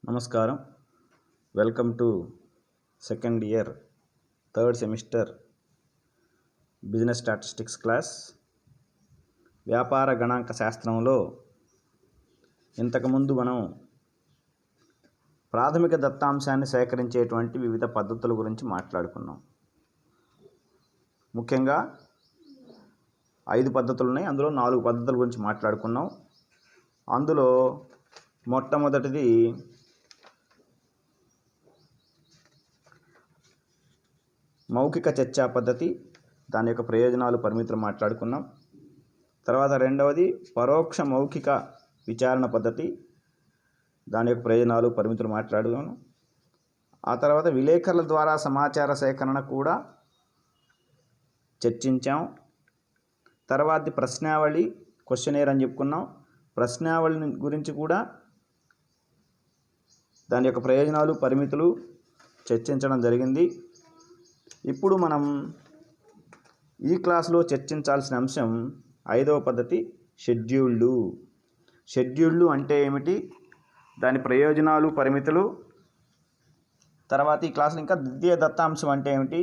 నమస్కారం. Welcome to second year third semester business statistics class. వ్యాపార గణాంక శాస్త్రంలో ఇంతకుముందు మనం ప్రాథమిక దత్తాంశాన్ని సేకరించేటువంటి వివిధ పద్ధతుల గురించి మాట్లాడుకున్నాం. ముఖ్యంగా 5 పద్ధతులు ఉన్నాయి. అందులో 4 పద్ధతుల గురించి మాట్లాడుకున్నాం. అందులో మొట్టమొదటిది మౌఖిక చర్చా పద్ధతి, దాని యొక్క ప్రయోజనాలు పరిమితులు మాట్లాడుకున్నాం. తర్వాత రెండవది పరోక్ష మౌఖిక విచారణ పద్ధతి, దాని యొక్క ప్రయోజనాలు పరిమితులు మాట్లాడుకున్నాం. ఆ తర్వాత విలేకరుల ద్వారా సమాచార సేకరణ కూడా చర్చించాం. తర్వాతది ప్రశ్నావళి, క్వశ్చనేర్ అని చెప్పుకున్నాం. ప్రశ్నావళి గురించి కూడా దాని యొక్క ప్రయోజనాలు పరిమితులు చర్చించడం జరిగింది. ఇప్పుడు మనం ఈ క్లాసులో చర్చించాల్సిన అంశం 5వ పద్ధతి షెడ్యూల్డ్. షెడ్యూల్డ్ అంటే ఏమిటి, దాని ప్రయోజనాలు పరిమితులు. తర్వాత ఈ క్లాసులో ఇంకా ద్వితీయ దత్తాంశం అంటే ఏమిటి,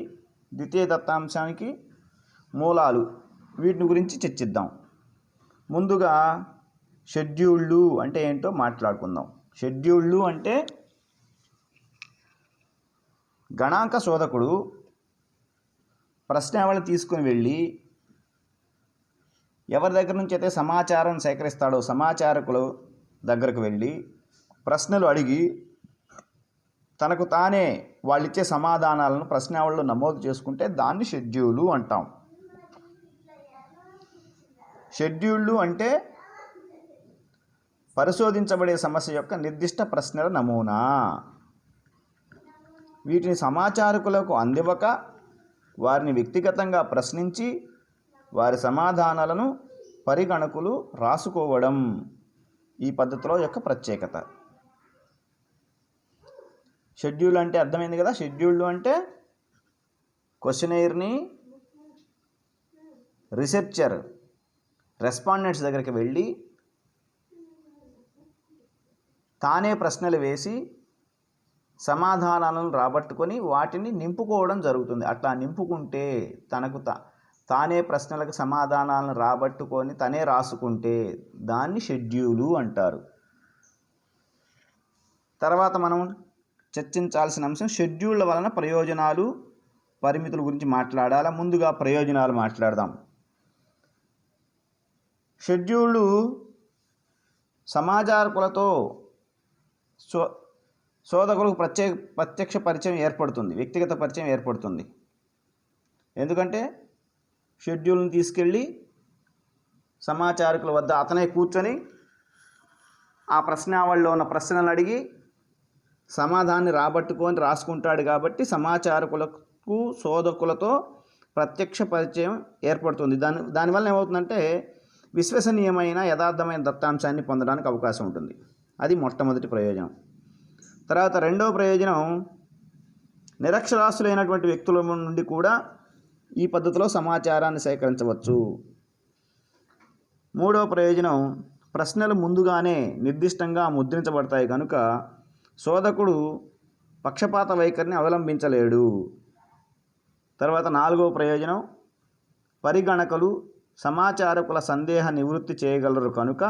ద్వితీయ దత్తాంశానికి మూలాలు, వీటిని గురించి చర్చిద్దాం. ముందుగా షెడ్యూల్డ్ అంటే ఏంటో మాట్లాడుకుందాం. షెడ్యూల్డ్ అంటే గణాంక శోధకుడు ప్రశ్నావళి తీసుకుని వెళ్ళి ఎవరి దగ్గర నుంచి అయితే సమాచారం సేకరిస్తాడో సమాచారకుల దగ్గరకు వెళ్ళి ప్రశ్నలు అడిగి తనకు తానే వాళ్ళిచ్చే సమాధానాలను ప్రశ్నావళిలో నమోదు చేసుకుంటే దాన్ని షెడ్యూలు అంటాం. షెడ్యూల్డ్ అంటే పరిశోధించబడే సమస్య యొక్క నిర్దిష్ట ప్రశ్నల నమూనా. వీటిని సమాచారకులకు అందివ్వక వారిని వ్యక్తిగతంగా ప్రశ్నించి వారి సమాధానాలను పరిగణకులు రాసుకోవడం ఈ పద్ధతిలో యొక్క ప్రత్యేకత. షెడ్యూల్ అంటే అర్థమైంది కదా. షెడ్యూల్డ్ అంటే క్వశ్చనైర్ని రీసెర్చర్ రెస్పాండెంట్స్ దగ్గరికి వెళ్ళి తానే ప్రశ్నలు వేసి సమాధానాలను రాబట్టుకొని వాటిని నింపుకోవడం జరుగుతుంది. అట్లా నింపుకుంటే తనకు తానే ప్రశ్నలకు సమాధానాలను రాబట్టుకొని తనే రాసుకుంటే దాన్ని షెడ్యూలు అంటారు. తర్వాత మనం చర్చించాల్సిన అంశం షెడ్యూళ్ళ వలన ప్రయోజనాలు పరిమితుల గురించి మాట్లాడాలా. ముందుగా ప్రయోజనాలు మాట్లాడదాం. షెడ్యూళ్ళు సమాచారకులతో శోధకులకు ప్రత్యక్ష పరిచయం ఏర్పడుతుంది, వ్యక్తిగత పరిచయం ఏర్పడుతుంది. ఎందుకంటే షెడ్యూల్ని తీసుకెళ్ళి సమాచారకుల వద్ద అతనే కూర్చొని ఆ ప్రశ్నావళిలో ఉన్న ప్రశ్నలు అడిగి సమాధానాన్ని రాబట్టుకొని రాసుకుంటాడు. కాబట్టి సమాచారకులకు శోధకులతో ప్రత్యక్ష పరిచయం ఏర్పడుతుంది. దానివల్ల ఏమవుతుందంటే విశ్వసనీయమైన యథార్థమైన దత్తాంశాన్ని పొందడానికి అవకాశం ఉంటుంది. అది మొట్టమొదటి ప్రయోజనం. తర్వాత రెండవ ప్రయోజనం నిరక్షరాస్యులైనటువంటి వ్యక్తుల నుండి కూడా ఈ పద్ధతిలో సమాచారాన్ని సేకరించవచ్చు. మూడవ ప్రయోజనం ప్రశ్నలు ముందుగానే నిర్దిష్టంగా ముద్రించబడతాయి కనుక శోధకుడు పక్షపాత వైఖరిని అవలంబించలేడు. తర్వాత నాలుగవ ప్రయోజనం పరిగణకులు సమాచారకుల సందేహ నివృత్తి చేయగలరు కనుక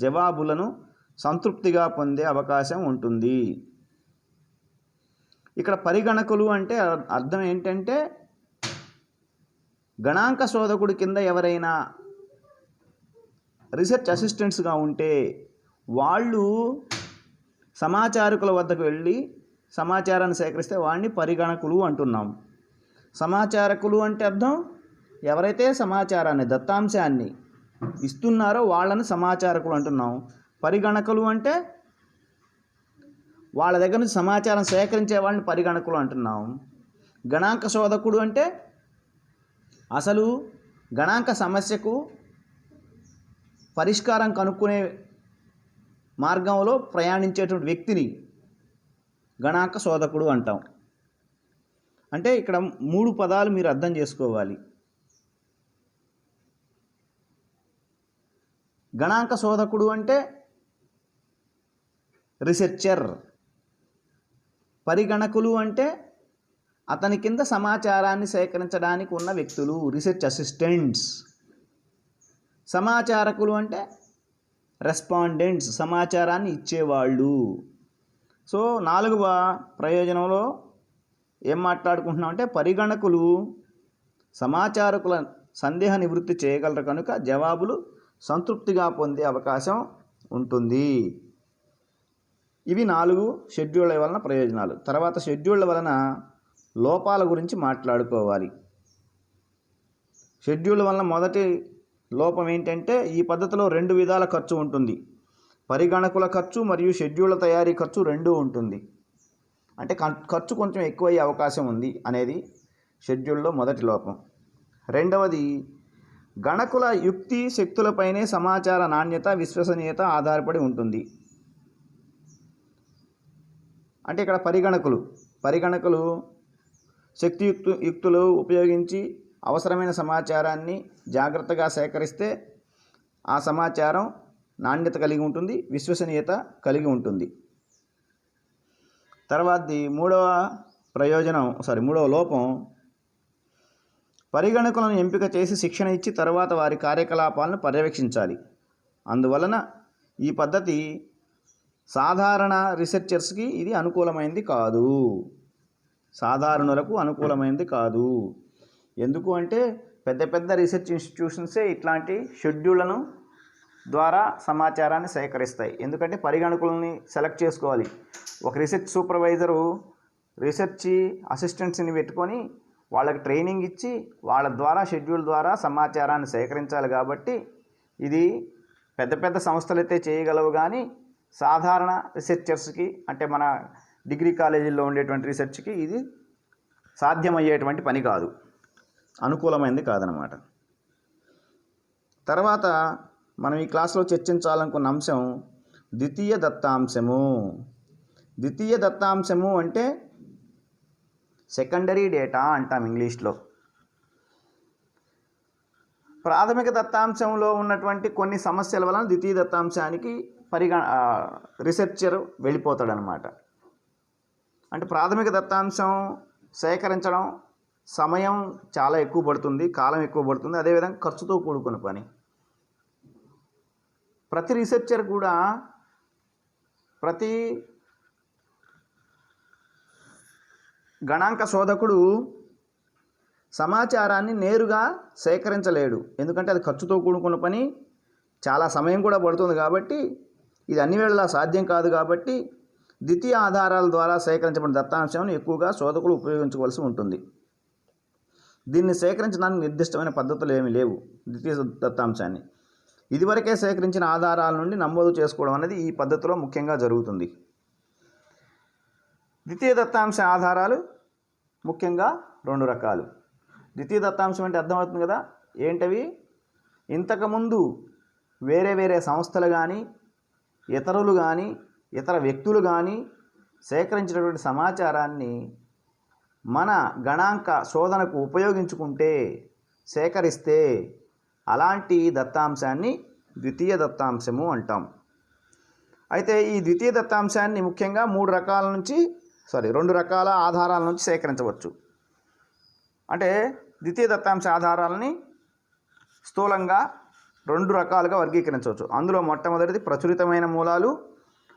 జవాబులను సంతృప్తిగా పొందే అవకాశం ఉంటుంది. ఇక్కడ పరిగణకులు అంటే అర్థం ఏంటంటే గణాంక శోధకుడి కింద ఎవరైనా రీసెర్చ్ అసిస్టెంట్స్గా ఉంటే వాళ్ళు సమాచారకుల వద్దకు వెళ్ళి సమాచారాన్ని సేకరిస్తే వాడిని పరిగణకులు అంటున్నాం. సమాచారకులు అంటే అర్థం ఎవరైతే సమాచారాన్ని దత్తాంశాన్ని ఇస్తున్నారో వాళ్ళని సమాచారకులు అంటున్నాం. పరిగణకులు అంటే వాళ్ళ దగ్గర నుంచి సమాచారం సేకరించే వాళ్ళని పరిగణకులు అంటున్నాం. గణాంక శోధకుడు అంటే అసలు గణాంక సమస్యకు పరిష్కారం కనుక్కునే మార్గంలో ప్రయాణించేటువంటి వ్యక్తిని గణాంక శోధకుడు అంటాం. అంటే ఇక్కడ 3 పదాలు మీరు అర్థం చేసుకోవాలి. గణాంక శోధకుడు అంటే రీసెర్చర్, పరిగణకులు అంటే అతని కింద సమాచారాన్ని సేకరించడానికి ఉన్న వ్యక్తులు, రీసెర్చ్ అసిస్టెంట్స్. సమాచారకులు అంటే రెస్పాండెంట్స్, సమాచారాన్ని ఇచ్చేవాళ్ళు. సో 4వ ప్రయోజనంలో ఏం మాట్లాడుకుంటున్నాం అంటే పరిగణకులు సమాచారకుల సందేహ నివృత్తి చేయగలరు కనుక జవాబులు సంతృప్తిగా పొందే అవకాశం ఉంటుంది. ఇవి 4 షెడ్యూళ్ళ వలన ప్రయోజనాలు. తర్వాత షెడ్యూళ్ళ వలన లోపాల గురించి మాట్లాడుకోవాలి. షెడ్యూల్ వలన మొదటి లోపం ఏంటంటే ఈ పద్ధతిలో 2 విధాల ఖర్చు ఉంటుంది. పరిగణకుల ఖర్చు మరియు షెడ్యూళ్ళ తయారీ ఖర్చు 2 ఉంటుంది. అంటే ఖర్చు కొంచెం ఎక్కువయ్యే అవకాశం ఉంది అనేది షెడ్యూల్లో మొదటి లోపం. రెండవది, గణకుల యుక్తి శక్తులపైనే సమాచార నాణ్యత, విశ్వసనీయత ఆధారపడి ఉంటుంది. అంటే ఇక్కడ పరిగణకులు యుక్తులు ఉపయోగించి అవసరమైన సమాచారాన్ని జాగ్రత్తగా సేకరిస్తే ఆ సమాచారం నాణ్యత కలిగి ఉంటుంది, విశ్వసనీయత కలిగి ఉంటుంది. తర్వాతది మూడవ లోపం, పరిగణకులను ఎంపిక చేసి శిక్షణ ఇచ్చి తర్వాత వారి కార్యకలాపాలను పర్యవేక్షించాలి. అందువలన ఈ పద్ధతి సాధారణ రీసెర్చర్స్కి ఇది అనుకూలమైనది కాదు, సాధారణులకు అనుకూలమైనది కాదు. ఎందుకు అంటే పెద్ద పెద్ద రీసెర్చ్ ఇన్స్టిట్యూషన్సే ఇట్లాంటి షెడ్యూళ్లను ద్వారా సమాచారాన్ని సేకరిస్తాయి. ఎందుకంటే పరిగణకులని సెలెక్ట్ చేసుకోవాలి. ఒక రీసెర్చ్ సూపర్వైజరు రీసెర్చ్ అసిస్టెంట్స్ని పెట్టుకొని వాళ్ళకి ట్రైనింగ్ ఇచ్చి వాళ్ళ ద్వారా షెడ్యూల్ ద్వారా సమాచారాన్ని సేకరించాలి. కాబట్టి ఇది పెద్ద పెద్ద సంస్థలైతే చేయగలవు, కానీ సాధారణ రీసెర్చర్స్కి అంటే మన డిగ్రీ కాలేజీల్లో ఉండేటువంటి రీసెర్చ్కి ఇది సాధ్యమయ్యేటువంటి పని కాదు, అనుకూలమైనది కాదనమాట. తర్వాత మనం ఈ క్లాస్లో చర్చించాలనుకున్న అంశం ద్వితీయ దత్తాంశము. ద్వితీయ దత్తాంశము అంటే సెకండరీ డేటా అంటాం ఇంగ్లీష్లో. ప్రాథమిక దత్తాంశంలో ఉన్నటువంటి కొన్ని సమస్యల వలన ద్వితీయ దత్తాంశానికి రీసెర్చర్ వెళ్ళిపోతాడనమాట. అంటే ప్రాథమిక దత్తాంశం సేకరించడం సమయం చాలా ఎక్కువ పడుతుంది, కాలం ఎక్కువ పడుతుంది, అదేవిధంగా ఖర్చుతో కూడుకున్న పని. ప్రతి రీసెర్చర్ కూడా ప్రతి గణాంక శోధకుడు సమాచారాన్ని నేరుగా సేకరించలేడు. ఎందుకంటే అది ఖర్చుతో కూడుకున్న పని, చాలా సమయం కూడా పడుతుంది. కాబట్టి ఇది అన్ని వేళలా సాధ్యం కాదు. కాబట్టి ద్వితీయ ఆధారాల ద్వారా సేకరించబడిన దత్తాంశాన్ని ఎక్కువగా శోధకులు ఉపయోగించవలసి ఉంటుంది. దీన్ని సేకరించడానికి నిర్దిష్టమైన పద్ధతులు ఏమీ లేవు. ద్వితీయ దత్తాంశాన్ని ఇదివరకే సేకరించిన ఆధారాల నుండి నమోదు చేసుకోవడం అనేది ఈ పద్ధతిలో ముఖ్యంగా జరుగుతుంది. ద్వితీయ దత్తాంశ ఆధారాలు ముఖ్యంగా 2 రకాలు. ద్వితీయ దత్తాంశం అంటే అర్థమవుతుంది కదా, ఏంటవి? ఇంతకుముందు వేరే సంస్థలు కానీ ఇతరులు కానీ ఇతర వ్యక్తులు కానీ సేకరించినటువంటి సమాచారాన్ని మన గణాంక శోధనకు ఉపయోగించుకుంటే, సేకరిస్తే అలాంటి దత్తాంశాన్ని ద్వితీయ దత్తాంశము అంటాం. అయితే ఈ ద్వితీయ దత్తాంశాన్ని ముఖ్యంగా 2 రకాల ఆధారాల నుంచి సేకరించవచ్చు. అంటే ద్వితీయ దత్తాంశ ఆధారాలని స్థూలంగా 2 రకాలుగా వర్గీకరించవచ్చు. అందులో మొట్టమొదటిది ప్రచురితమైన మూలాలు,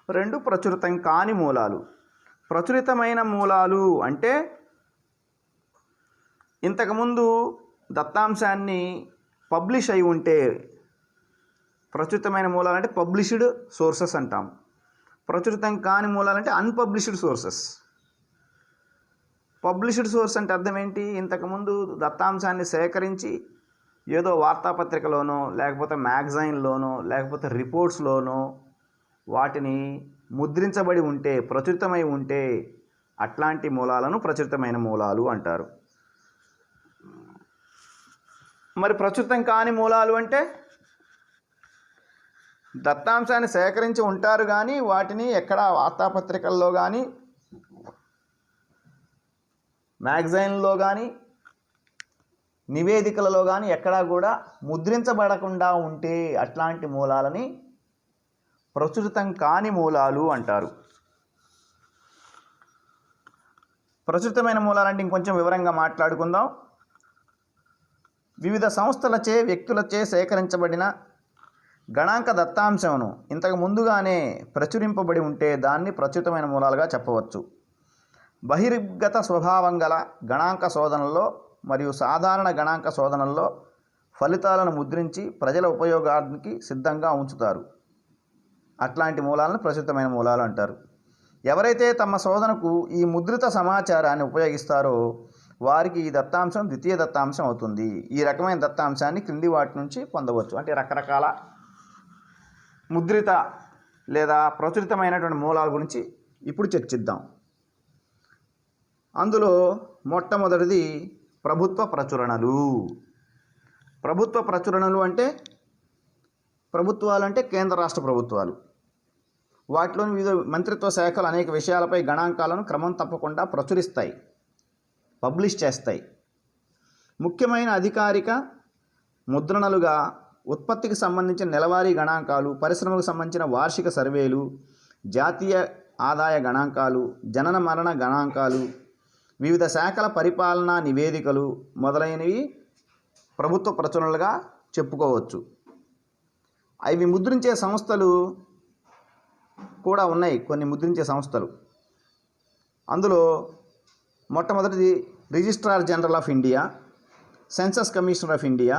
2 ప్రచురితం కాని మూలాలు. ప్రచురితమైన మూలాలు అంటే ఇంతకుముందు దత్తాంశాన్ని పబ్లిష్ అయి ఉంటే, ప్రచురితమైన మూలాలంటే పబ్లిష్డ్ సోర్సెస్ అంటాం. ప్రచురితం కాని మూలాలంటే అన్పబ్లిష్డ్ సోర్సెస్. పబ్లిష్డ్ సోర్స్ అంటే అర్థం ఏంటి? ఇంతకుముందు దత్తాంశాన్ని సేకరించి ఏదో వార్తాపత్రికలోనో లేకపోతే మ్యాగజైన్లోనో లేకపోతే రిపోర్ట్స్లోనో వాటిని ముద్రించబడి ఉంటే, ప్రచురితమై ఉంటే అట్లాంటి మూలాలను ప్రచురితమైన మూలాలు అంటారు. మరి ప్రచురితం కాని మూలాలు అంటే దత్తాంశాన్ని సేకరించి ఉంటారు కానీ వాటిని ఎక్కడ వార్తాపత్రికల్లో కానీ మ్యాగజైన్లో కానీ నివేదికలలో కానీ ఎక్కడా కూడా ముద్రించబడకుండా ఉంటే అట్లాంటి మూలాలని ప్రచురితం కాని మూలాలు అంటారు. ప్రచురితమైన మూలాలంటే ఇంకొంచెం వివరంగా మాట్లాడుకుందాం. వివిధ సంస్థలచే వ్యక్తులచే సేకరించబడిన గణాంక దత్తాంశమును ఇంతకు ముందుగానే ప్రచురింపబడి ఉంటే దాన్ని ప్రచురితమైన మూలాలుగా చెప్పవచ్చు. బహిర్గత స్వభావం గల గణాంక శోధనల్లో మరియు సాధారణ గణాంక శోధనల్లో ఫలితాలను ముద్రించి ప్రజల ఉపయోగానికి సిద్ధంగా ఉంచుతారు. అట్లాంటి మూలాలను ప్రచురితమైన మూలాలు అంటారు. ఎవరైతే తమ శోధనకు ఈ ముద్రిత సమాచారాన్ని ఉపయోగిస్తారో వారికి ఈ దత్తాంశం ద్వితీయ దత్తాంశం అవుతుంది. ఈ రకమైన దత్తాంశాన్ని క్రింది వాటి నుంచి పొందవచ్చు. అంటే రకరకాల ముద్రిత లేదా ప్రచురితమైనటువంటి మూలాల గురించి ఇప్పుడు చర్చిద్దాం. అందులో మొట్టమొదటిది ప్రభుత్వ ప్రచురణలు. ప్రభుత్వ ప్రచురణలు అంటే ప్రభుత్వాలు అంటే కేంద్ర రాష్ట్ర ప్రభుత్వాలు. వాటిలోని వివిధ మంత్రిత్వ శాఖలు అనేక విషయాలపై గణాంకాలను క్రమం తప్పకుండా ప్రచురిస్తాయి, పబ్లిష్ చేస్తాయి. ముఖ్యమైన అధికారిక ముద్రణలుగా ఉత్పత్తికి సంబంధించిన నెలవారీ గణాంకాలు, పరిశ్రమలకు సంబంధించిన వార్షిక సర్వేలు, జాతీయ ఆదాయ గణాంకాలు, జనన మరణ గణాంకాలు, వివిధ శాఖల పరిపాలనా నివేదికలు మొదలైనవి ప్రభుత్వ ప్రచురణలుగా చెప్పుకోవచ్చు. అవి ముద్రించే సంస్థలు కూడా ఉన్నాయి, కొన్ని ముద్రించే సంస్థలు. అందులో మొట్టమొదటిది registrar general of India, census commissioner of India,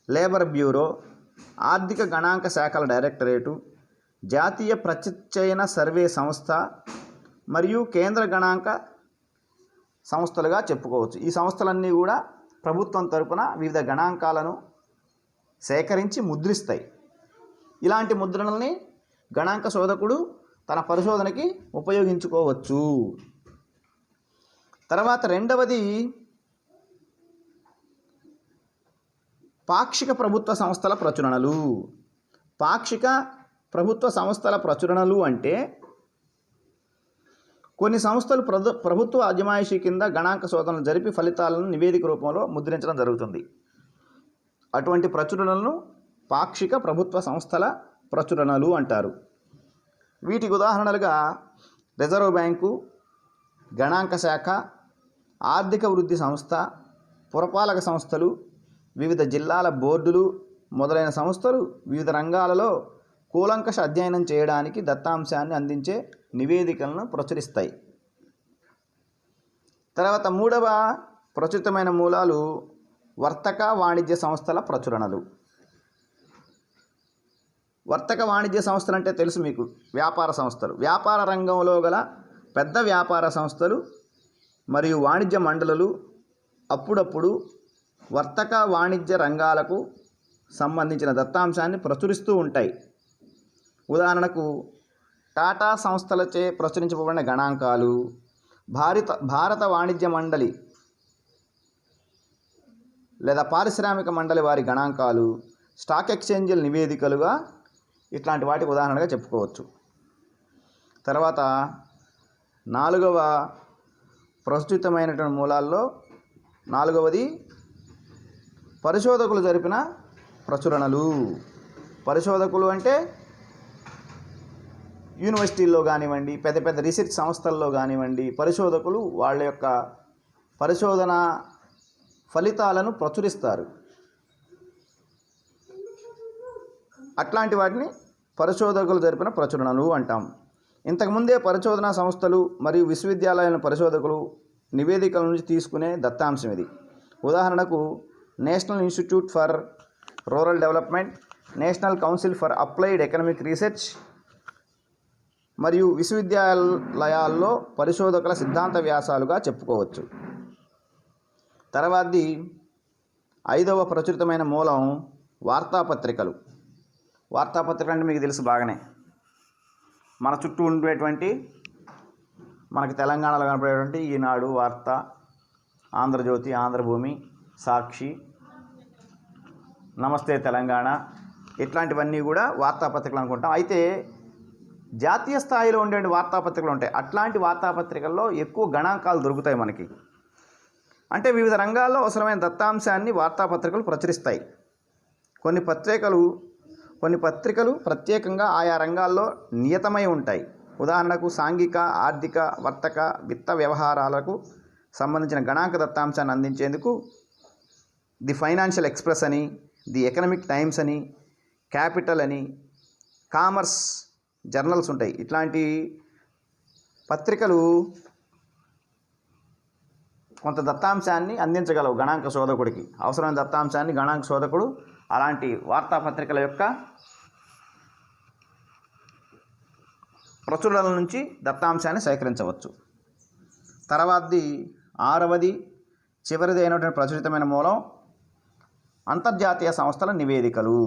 labour bureau, ఆర్థిక గణాంక శాఖల డైరెక్టరేటు, జాతీయ ప్రత్యయన సర్వే సంస్థ మరియు కేంద్ర గణాంక సంస్థలుగా చెప్పుకోవచ్చు. ఈ సంస్థలన్నీ కూడా ప్రభుత్వం తరపున వివిధ గణాంకాలను సేకరించి ముద్రిస్తాయి. ఇలాంటి ముద్రణల్ని గణాంక శోధకుడు తన పరిశోధనకి ఉపయోగించుకోవచ్చు. తర్వాత రెండవది పాక్షిక ప్రభుత్వ సంస్థల ప్రచురణలు. పాక్షిక ప్రభుత్వ సంస్థల ప్రచురణలు అంటే కొన్ని సంస్థలు ప్రభుత్వ అజమాయిషీ కింద గణాంక శోధనలు జరిపి ఫలితాలను నివేదిక రూపంలో ముద్రించడం జరుగుతుంది. అటువంటి ప్రచురణలను పాక్షిక ప్రభుత్వ సంస్థల ప్రచురణలు అంటారు. వీటికి ఉదాహరణలుగా రిజర్వ్ బ్యాంకు, గణాంక శాఖ, ఆర్థిక వృద్ధి సంస్థ, పురపాలక సంస్థలు, వివిధ జిల్లాల బోర్డులు మొదలైన సంస్థలు వివిధ రంగాలలో కూలంకష అధ్యయనం చేయడానికి దత్తాంశాన్ని అందించే నివేదికలను ప్రచురిస్తాయి. తర్వాత మూడవ ప్రచురితమైన మూలాలు వర్తక వాణిజ్య సంస్థల ప్రచురణలు. వర్తక వాణిజ్య సంస్థలు అంటే తెలుసు మీకు, వ్యాపార సంస్థలు. వ్యాపార రంగంలో గల పెద్ద వ్యాపార సంస్థలు మరియు వాణిజ్య మండలులు అప్పుడప్పుడు వర్తక వాణిజ్య రంగాలకు సంబంధించిన దత్తాంశాన్ని ప్రచురిస్తూ ఉంటాయి. ఉదాహరణకు టాటా సంస్థలచే ప్రచురించబడిన గణాంకాలు, భారత వాణిజ్య మండలి లేదా పారిశ్రామిక మండలి వారి గణాంకాలు, స్టాక్ ఎక్స్చేంజీల నివేదికలుగా ఇట్లాంటి వాటికి ఉదాహరణగా చెప్పుకోవచ్చు. తర్వాత నాలుగవ ప్రస్తుతమైనటువంటి మూలాల్లో నాలుగవది పరిశోధకులు జరిపిన ప్రచురణలు. పరిశోధకులు అంటే యూనివర్సిటీల్లో కానివ్వండి, పెద్ద పెద్ద రీసెర్చ్ సంస్థల్లో కానివ్వండి, పరిశోధకులు వాళ్ళ యొక్క పరిశోధన ఫలితాలను ప్రచురిస్తారు. అట్లాంటి వాటిని పరిశోధకులు జరిపిన ప్రచురణలు అంటాం. ఇంతకుముందే పరిశోధనా సంస్థలు మరియు విశ్వవిద్యాలయాల పరిశోధకులు నివేదికల నుంచి తీసుకునే దత్తాంశం ఇది. ఉదాహరణకు national institute for rural development, national council for applied economic research మరియు విశ్వవిద్యాలయాల్లో పరిశోధకుల సిద్ధాంత వ్యాసాలుగా చెప్పుకోవచ్చు. తర్వాతది ఐదవ ప్రచురితమైన మూలం వార్తాపత్రికలు. వార్తాపత్రికలు అంటే మీకు తెలుసు బాగానే, మన చుట్టూ ఉండేటువంటి మనకి తెలంగాణలో కనపడేటువంటి ఈనాడు, వార్త, ఆంధ్రజ్యోతి, ఆంధ్రభూమి, సాక్షి, నమస్తే తెలంగాణ, ఇట్లాంటివన్నీ కూడా వార్తాపత్రికలు అనుకుంటాం. అయితే జాతీయ స్థాయిలో ఉండే వార్తాపత్రికలు ఉంటాయి. అట్లాంటి వార్తాపత్రికల్లో ఎక్కువ గణాంకాలు దొరుకుతాయి మనకి. అంటే వివిధ రంగాల్లో అవసరమైన దత్తాంశాన్ని వార్తాపత్రికలు ప్రచురిస్తాయి. కొన్ని పత్రికలు ప్రత్యేకంగా ఆయా రంగాల్లో నియతమై ఉంటాయి. ఉదాహరణకు సాంఘిక, ఆర్థిక, వర్తక, విత్త వ్యవహారాలకు సంబంధించిన గణాంక దత్తాంశాన్ని అందించేందుకు ది ఫైనాన్షియల్ ఎక్స్ప్రెస్ అని, ది ఎకనామిక్ టైమ్స్ అని, క్యాపిటల్ అని, కామర్స్ జర్నల్స్ ఉంటాయి. ఇట్లాంటి పత్రికలు కొంత దత్తాంశాన్ని అందించగలవు గణాంక శోధకుడికి. అవసరమైన దత్తాంశాన్ని గణాంక శోధకుడు అలాంటి వార్తాపత్రికల యొక్క ప్రచురణల నుంచి దత్తాంశాన్ని సేకరించవచ్చు. తర్వాతది 6వది చివరిది అయినటువంటి ప్రచురితమైన మూలం అంతర్జాతీయ సంస్థల నివేదికలు.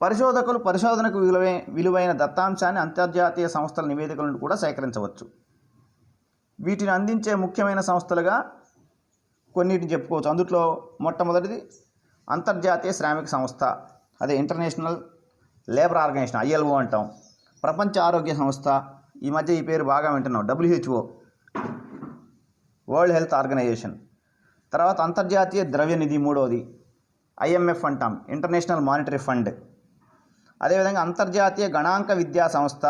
పరిశోధకులు పరిశోధనకు విలువైన దత్తాంశాన్ని అంతర్జాతీయ సంస్థల నివేదికల నుండి కూడా సేకరించవచ్చు. వీటిని అందించే ముఖ్యమైన సంస్థలుగా కొన్నిటిని చెప్పుకోవచ్చు. అందులో మొట్టమొదటిది అంతర్జాతీయ శ్రామిక సంస్థ, అదే ఇంటర్నేషనల్ లేబర్ ఆర్గనైజేషన్, ILO అంటాం. ప్రపంచ ఆరోగ్య సంస్థ, ఈ మధ్య ఈ పేరు బాగా వింటున్నాం, WHO, వరల్డ్ హెల్త్ ఆర్గనైజేషన్. తర్వాత అంతర్జాతీయ ద్రవ్య నిధి మూడవది, IMF అంటాం, ఇంటర్నేషనల్ మానిటరీ ఫండ్. అదేవిధంగా అంతర్జాతీయ గణాంక విద్యా సంస్థ.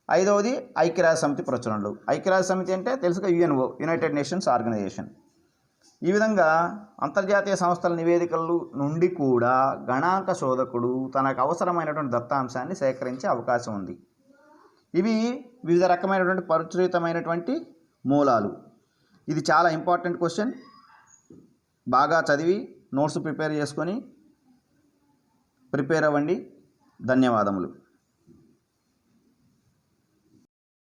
5వది ఐక్యరాజ్య సమితి ప్రచురణలు. ఐక్యరాజ్య సమితి అంటే తెలుసుగా UNO, యునైటెడ్ నేషన్స్ ఆర్గనైజేషన్. ఈ విధంగా అంతర్జాతీయ సంస్థల నివేదికల నుండి కూడా గణాంక శోధకుడు తనకు అవసరమైనటువంటి దత్తాంశాన్ని సేకరించే అవకాశం ఉంది. ఇవి వివిధ రకమైనటువంటి పరిచయితమైనటువంటి మూలాలు. ఇది చాలా ఇంపార్టెంట్ క్వశ్చన్. బాగా చదివి నోట్స్ ప్రిపేర్ చేసుకొని ప్రిపేర్ అవ్వండి. ధన్యవాదములు.